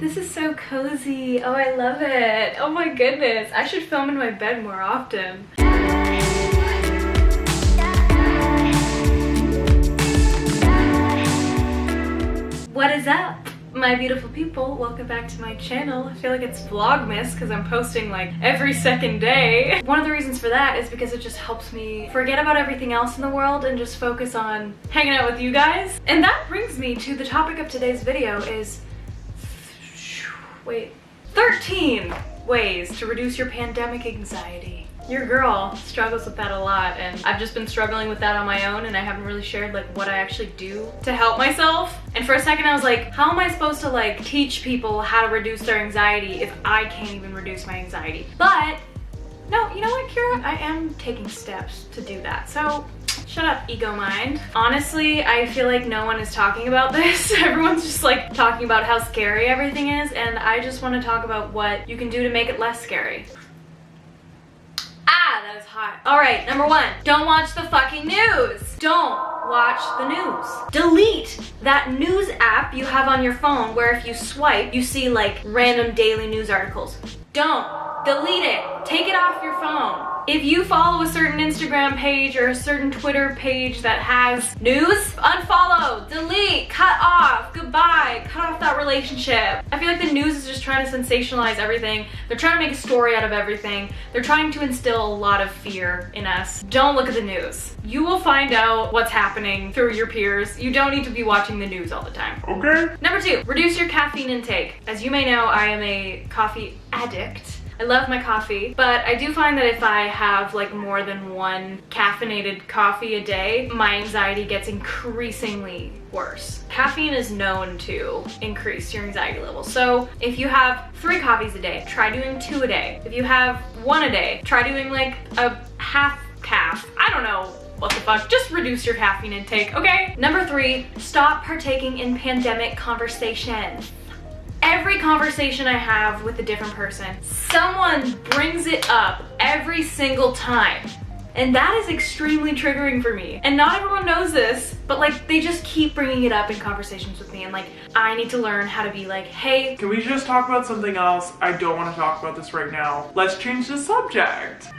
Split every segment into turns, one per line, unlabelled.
This is so cozy. Oh, I love it. Oh my goodness. I should film in my bed more often. What is up, my beautiful people? Welcome back to my channel. I feel like it's Vlogmas because I'm posting like every second day. One of the reasons for that is because it just helps me forget about everything else in the world and just focus on hanging out with you guys. And that brings me to the topic of today's video is 13 ways to reduce your pandemic anxiety. Your girl struggles with that a lot, and I've just been struggling with that on my own, and I haven't really shared like what I actually do to help myself. And for a second I was like, how am I supposed to like teach people how to reduce their anxiety if I can't even reduce my anxiety? But no, you know what, Keara? I am taking steps to do that. So shut up, ego mind. Honestly, I feel like no one is talking about this. Everyone's just like talking about how scary everything is, and I just want to talk about what you can do to make it less scary. Ah, that is hot. All right, number one, don't watch the fucking news. Don't watch the news. Delete that news app you have on your phone where if you swipe, you see like random daily news articles. Don't. Delete it. Take it off your phone. If you follow a certain Instagram page or a certain Twitter page that has news, unfollow, delete, cut off, goodbye, cut off that relationship. I feel like the news is just trying to sensationalize everything. They're trying to make a story out of everything. They're trying to instill a lot of fear in us. Don't look at the news. You will find out what's happening through your peers. You don't need to be watching the news all the time. Okay. Number two, reduce your caffeine intake. As you may know, I am a coffee addict. I love my coffee, but I do find that if I have like more than one caffeinated coffee a day, my anxiety gets increasingly worse. Caffeine is known to increase your anxiety level. So if you have 3 coffees a day, try doing 2 a day. If you have 1 a day, try doing like a half calf. I don't know. What the fuck? Just reduce your caffeine intake, okay? Number 3, stop partaking in pandemic conversations. Every conversation I have with a different person, someone brings it up every single time. And that is extremely triggering for me. And not everyone knows this, but like they just keep bringing it up in conversations with me, and like I need to learn how to be like, hey,
can we just talk about something else? I don't want to talk about this right now. Let's change the subject.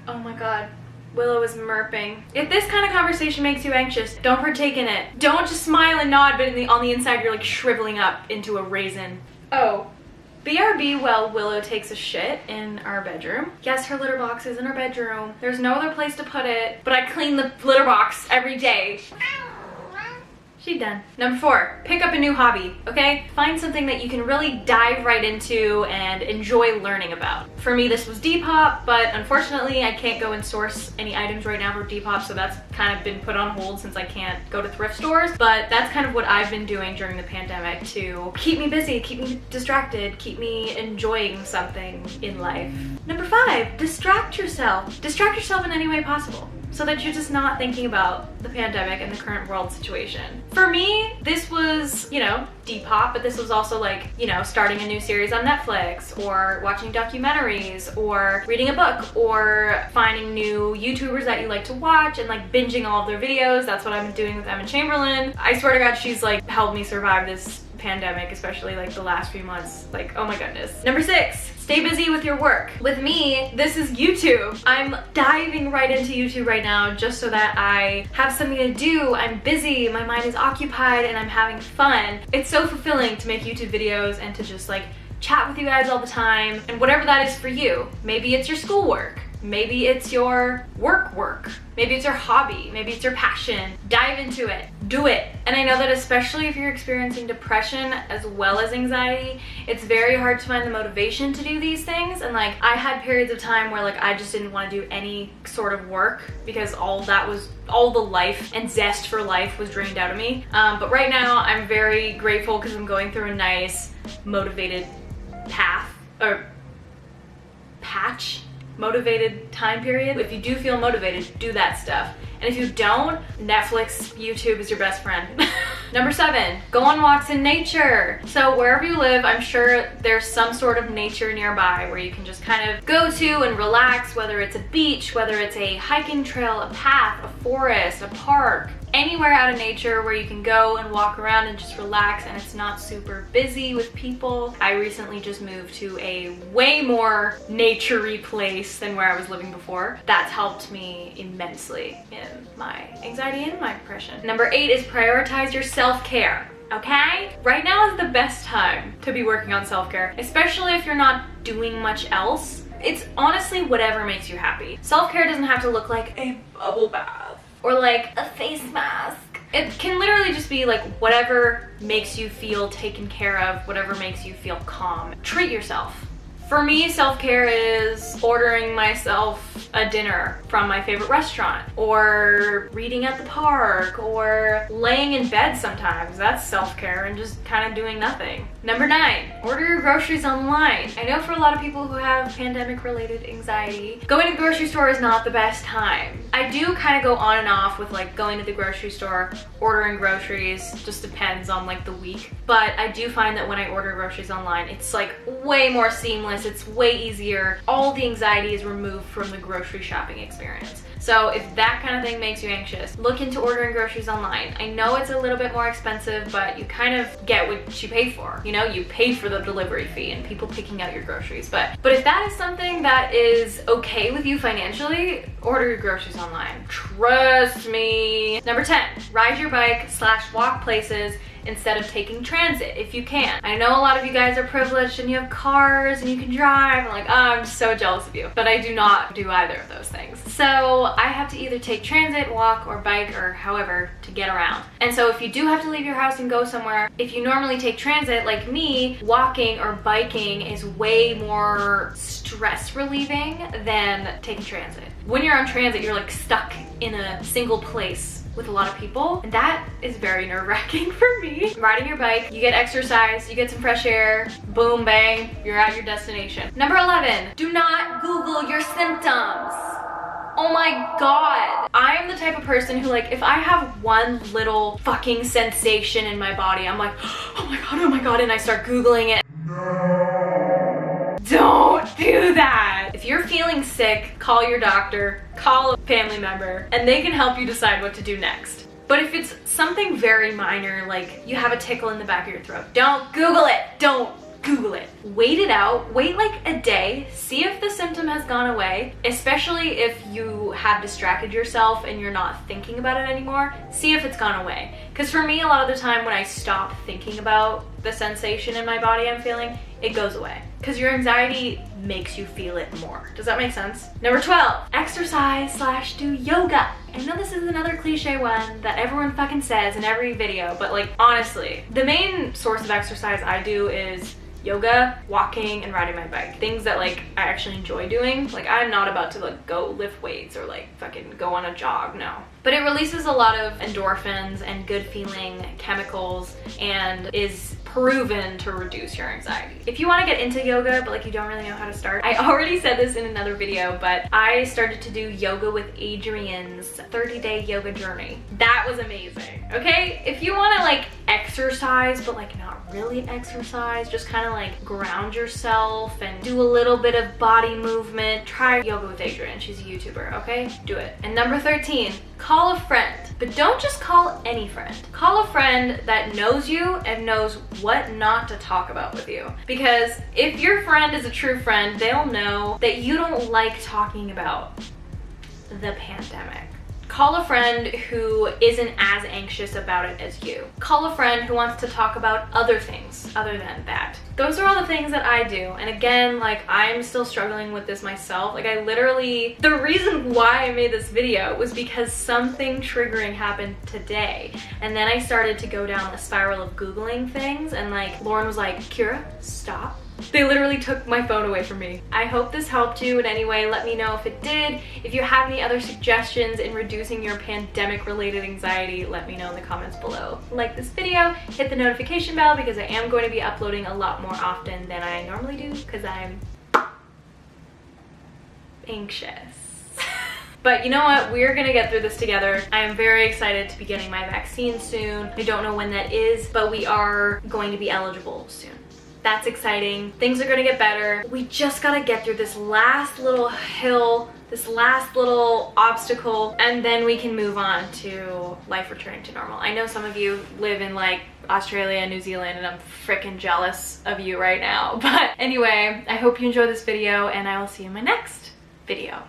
Oh my god. Willow is murping. If this kind of conversation makes you anxious, don't partake in it. Don't just smile and nod, but on the inside you're like shriveling up into a raisin. Oh, BRB while Willow takes a shit in our bedroom. Yes, her litter box is in her bedroom. There's no other place to put it, but I clean the litter box every day. She's done. Number 4, pick up a new hobby, okay? Find something that you can really dive right into and enjoy learning about. For me, this was Depop, but unfortunately, I can't go and source any items right now for Depop, so that's kind of been put on hold since I can't go to thrift stores. But that's kind of what I've been doing during the pandemic to keep me busy, keep me distracted, keep me enjoying something in life. Number 5, distract yourself. Distract yourself in any way possible, so that you're just not thinking about the pandemic and the current world situation. For me, this was, you know, Depop, but this was also like, you know, starting a new series on Netflix, or watching documentaries, or reading a book, or finding new YouTubers that you like to watch and like binging all of their videos. That's what I've been doing with Emma Chamberlain. I swear to God, she's like helped me survive this pandemic, especially like the last few months. Like, oh my goodness. Number 6, stay busy with your work. With me, this is YouTube. I'm diving right into YouTube right now just so that I have something to do. I'm busy, my mind is occupied, and I'm having fun. It's so fulfilling to make YouTube videos and to just like chat with you guys all the time, and whatever that is for you. Maybe it's your schoolwork. Maybe it's your work. Maybe it's your hobby. Maybe it's your passion. Dive into it. Do it. And I know that especially if you're experiencing depression as well as anxiety, it's very hard to find the motivation to do these things. And like I had periods of time where like I just didn't want to do any sort of work because all the life and zest for life was drained out of me. But right now I'm very grateful because I'm going through a nice motivated motivated time period. If you do feel motivated, do that stuff. And if you don't, Netflix, YouTube is your best friend. Number 7, go on walks in nature. So wherever you live, I'm sure there's some sort of nature nearby where you can just kind of go to and relax, whether it's a beach, whether it's a hiking trail, a path, a forest, a park, anywhere out of nature where you can go and walk around and just relax and it's not super busy with people. I recently just moved to a way more nature-y place than where I was living before. That's helped me immensely in my anxiety and my depression. Number 8 is prioritize your self-care. Okay? Right now is the best time to be working on self-care, especially if you're not doing much else. It's honestly whatever makes you happy. Self-care doesn't have to look like a bubble bath or like a face mask. It can literally just be like whatever makes you feel taken care of, whatever makes you feel calm. Treat yourself. For me, self-care is ordering myself a dinner from my favorite restaurant, or reading at the park, or laying in bed sometimes. That's self-care, and just kind of doing nothing. Number 9, order your groceries online. I know for a lot of people who have pandemic-related anxiety, going to the grocery store is not the best time. I do kind of go on and off with like going to the grocery store, ordering groceries, just depends on like the week. But I do find that when I order groceries online, it's like way more seamless. It's way easier. All the anxiety is removed from the grocery shopping experience. So if that kind of thing makes you anxious, look into ordering groceries online. I know it's a little bit more expensive, but you kind of get what you pay for. You know, you pay for the delivery fee and people picking out your groceries. But if that is something that is okay with you financially, order your groceries online. Trust me. Number 10, ride your bike / walk places instead of taking transit if you can. I know a lot of you guys are privileged and you have cars and you can drive. I'm like, oh, I'm so jealous of you. But I do not do either of those things. So I have to either take transit, walk, or bike, or however to get around. And so if you do have to leave your house and go somewhere, if you normally take transit like me, walking or biking is way more stress relieving than taking transit. When you're on transit, you're like stuck in a single place with a lot of people, and that is very nerve-wracking for me. Riding your bike, you get exercise, you get some fresh air, boom, bang, you're at your destination. Number 11, do not Google your symptoms. Oh my god. I am the type of person who, like, if I have one little fucking sensation in my body, I'm like, oh my god, and I start Googling it. Don't do that. If you're feeling sick, call your doctor, call a family member, and they can help you decide what to do next. But if it's something very minor, like you have a tickle in the back of your throat, don't Google it. Don't Google it. Wait it out. Wait like a day. See if the symptom has gone away, especially if you have distracted yourself and you're not thinking about it anymore. See if it's gone away. Because for me, a lot of the time when I stop thinking about the sensation in my body I'm feeling, it goes away. Because your anxiety makes you feel it more. Does that make sense? Number 12, exercise / do yoga. I know this is another cliche one that everyone fucking says in every video, but like honestly, the main source of exercise I do is yoga, walking, and riding my bike. Things that like I actually enjoy doing. Like I'm not about to like go lift weights or like fucking go on a jog, no. But it releases a lot of endorphins and good feeling chemicals and is proven to reduce your anxiety. If you want to get into yoga but like you don't really know how to start, I already said this in another video, but I started to do yoga with Adrian's 30-day yoga journey. That was amazing. Okay, if you want to like exercise but like not really exercise, just kind of like ground yourself and do a little bit of body movement, try yoga with Adrian. She's a YouTuber. Okay, do it. And number 13, call a friend. But don't just call any friend. Call a friend that knows you and knows what not to talk about with you. Because if your friend is a true friend, they'll know that you don't like talking about the pandemic. Call a friend who isn't as anxious about it as you. Call a friend who wants to talk about other things other than that. Those are all the things that I do. And again, like I'm still struggling with this myself. Like I literally, the reason why I made this video was because something triggering happened today. And then I started to go down a spiral of Googling things and like Lauren was like, Keara, stop. They literally took my phone away from me. I hope this helped you in any way. Let me know if it did. If you have any other suggestions in reducing your pandemic-related anxiety, let me know in the comments below. Like this video, hit the notification bell because I am going to be uploading a lot more often than I normally do because I'm anxious. But you know what? We're gonna get through this together. I am very excited to be getting my vaccine soon. I don't know when that is, but we are going to be eligible soon. That's exciting. Things are gonna get better. We just gotta get through this last little hill, this last little obstacle, and then we can move on to life returning to normal. I know some of you live in like Australia and New Zealand, and I'm freaking jealous of you right now. But anyway, I hope you enjoyed this video, and I will see you in my next video.